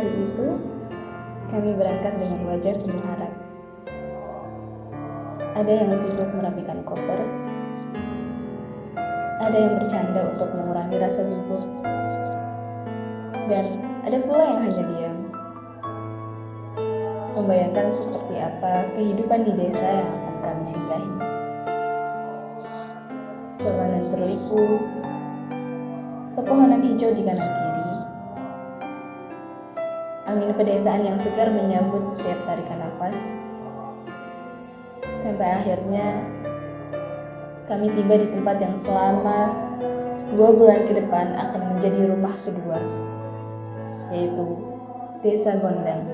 hari itu, kami berangkat dengan wajah penuh harap. Ada yang sibuk merapikan koper, ada yang bercanda untuk mengurangi rasa gugup, dan ada pula yang hanya diam, membayangkan seperti apa kehidupan di desa yang akan kami singgahi. Jalanan berliku, pepohonan hijau di kanan kiri, angin pedesaan yang segar menyambut setiap tarikan nafas, sampai akhirnya kami tiba di tempat yang selama 2 bulan ke depan akan menjadi rumah kedua, yaitu Desa Gondang.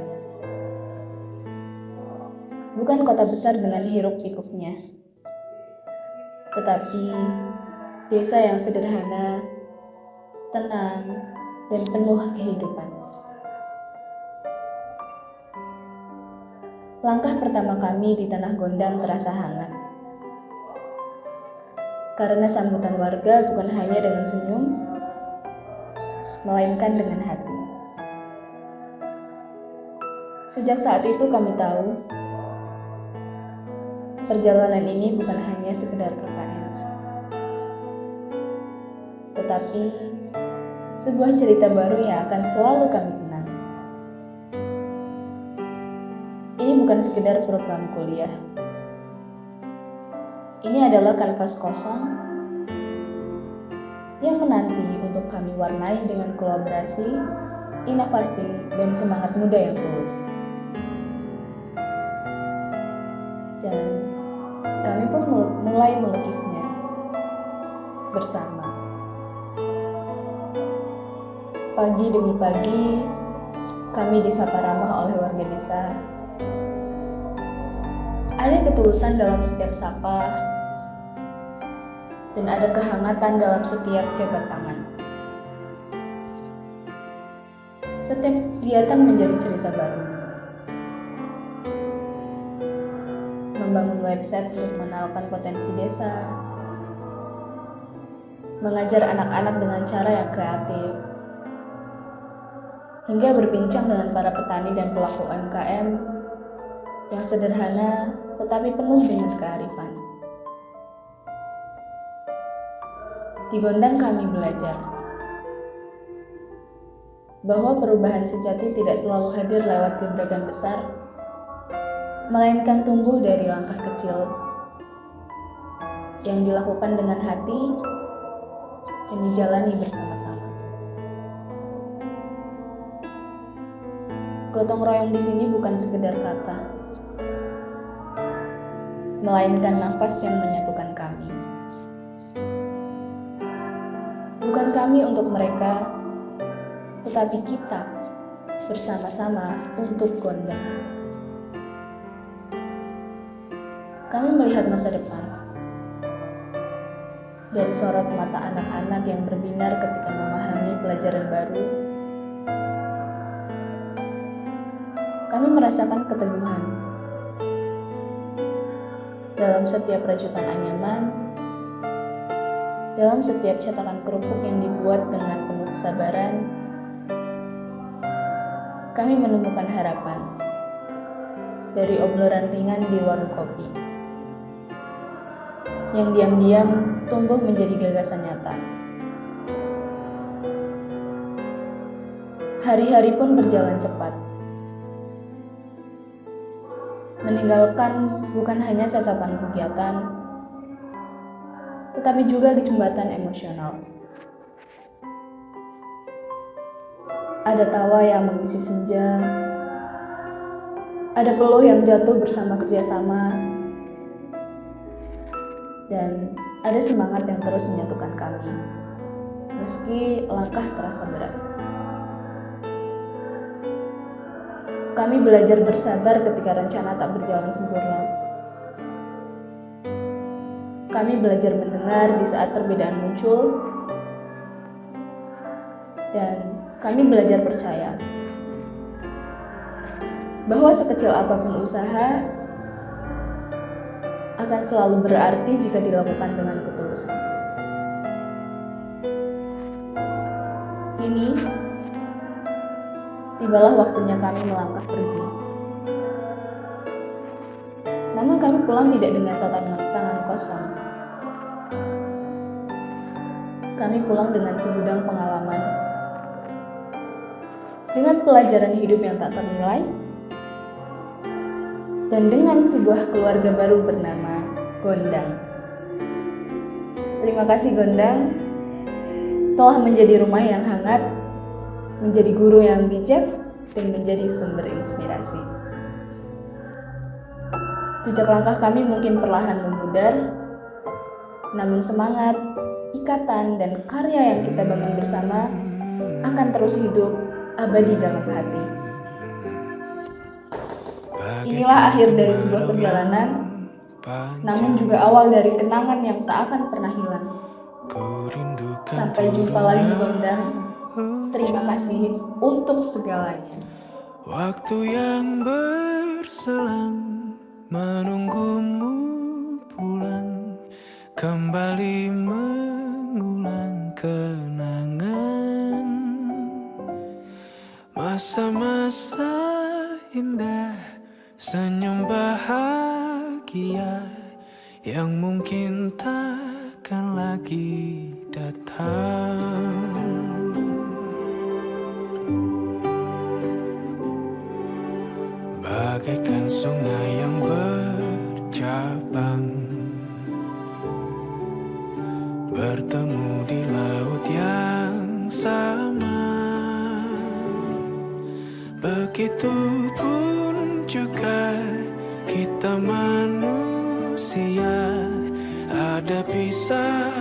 Bukan kota besar dengan hiruk pikuknya, tetapi desa yang sederhana, tenang, dan penuh kehidupan. Langkah pertama kami di Tanah Gondang terasa hangat. Karena sambutan warga bukan hanya dengan senyum, melainkan dengan hati. Sejak saat itu kami tahu, perjalanan ini bukan hanya sekedar KKN, tetapi sebuah cerita baru yang akan selalu kami kenang. Ini bukan sekedar program kuliah. Ini adalah kanvas kosong yang menanti untuk kami warnai dengan kolaborasi, inovasi, dan semangat muda yang tulus. Dan kami pun mulai melukisnya bersama. Pagi demi pagi, kami disapa ramah oleh warga desa. Ada ketulusan dalam setiap sapa, dan ada kehangatan dalam setiap jabat tangan. Setiap kegiatan menjadi cerita baru. Membangun website untuk mengenalkan potensi desa, mengajar anak-anak dengan cara yang kreatif, hingga berbincang dengan para petani dan pelaku UMKM yang sederhana tetapi penuh dengan kearifan. Di Gondang kami belajar bahwa perubahan sejati tidak selalu hadir lewat gebrakan besar, melainkan tumbuh dari langkah kecil yang dilakukan dengan hati dan dijalani bersama-sama. Gotong royong di sini bukan sekedar kata, melainkan nafas yang menyatukan kami. Bukan kami untuk mereka, tetapi kita bersama-sama untuk Gondang. Kami melihat masa depan dari sorot mata anak-anak yang berbinar ketika memahami pelajaran baru. Kami merasakan keteguhan dalam setiap rajutan anyaman, dalam setiap cetakan kerupuk yang dibuat dengan penuh kesabaran. Kami menemukan harapan dari obrolan ringan di warung kopi yang diam-diam tumbuh menjadi gagasan nyata. Hari-hari pun berjalan cepat, meninggalkan bukan hanya catatan kegiatan, tetapi juga jembatan emosional. Ada tawa yang mengisi senja, ada peluh yang jatuh bersama kerjasama, dan ada semangat yang terus menyatukan kami, meski langkah terasa berat. Kami belajar bersabar ketika rencana tak berjalan sempurna. Kami belajar mendengar di saat perbedaan muncul, dan kami belajar percaya bahwa sekecil apapun usaha akan selalu berarti jika dilakukan dengan ketulusan. Kini, tibalah waktunya kami melangkah pergi. Namun kami pulang tidak dengan tangan kosong. Kami pulang dengan segudang pengalaman, dengan pelajaran hidup yang tak ternilai, dan dengan sebuah keluarga baru bernama Gondang. Terima kasih Gondang, telah menjadi rumah yang hangat, menjadi guru yang bijak, dan menjadi sumber inspirasi. Jejak langkah kami mungkin perlahan memudar, namun semangat, ikatan, dan karya yang kita bangun bersama akan terus hidup abadi dalam hati. Inilah akhir dari sebuah perjalanan, namun juga awal dari kenangan yang tak akan pernah hilang. Sampai jumpa lagi Gondang. Terima kasih untuk segalanya. Waktu yang berselang menunggumu pulang, kembali mengulang kenangan masa-masa indah, senyum bahagia yang mungkin takkan lagi datang. Bagaikan sungai yang bercabang, bertemu di laut yang sama. Begitupun juga kita manusia, ada pisah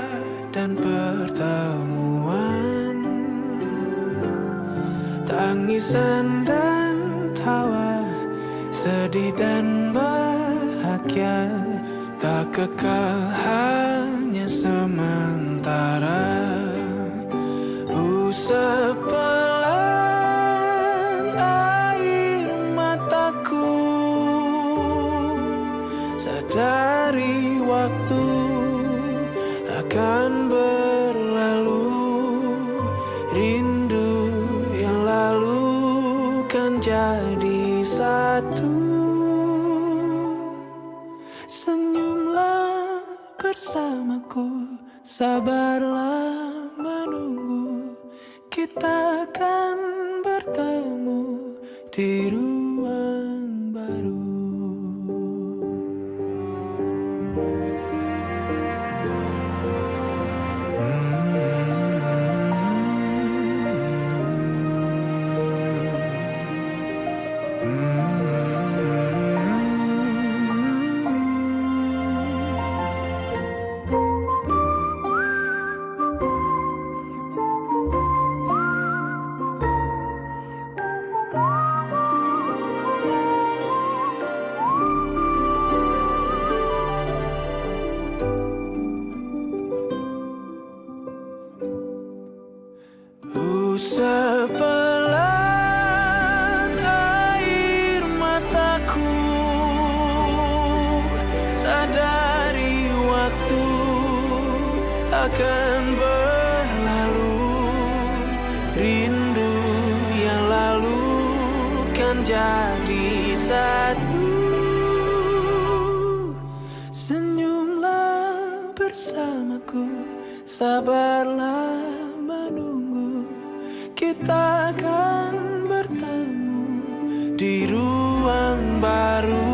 dan pertemuan, tangisan dan tawa, sedih dan bahagia, tak kekal, hanya sementara. Usap pelan air mataku, sadari waktu akan berlalu. Rindu yang lalu kan jadi satu. Senyumlah bersamaku, sabarlah menunggu, kita akan bertemu di ruang baru. Usap pelan air mataku, sadari waktu akan berlalu. Rindu yang lalu kan jadi satu. Senyumlah bersamaku, sabarlah menunggu, kita akan bertemu di ruang baru.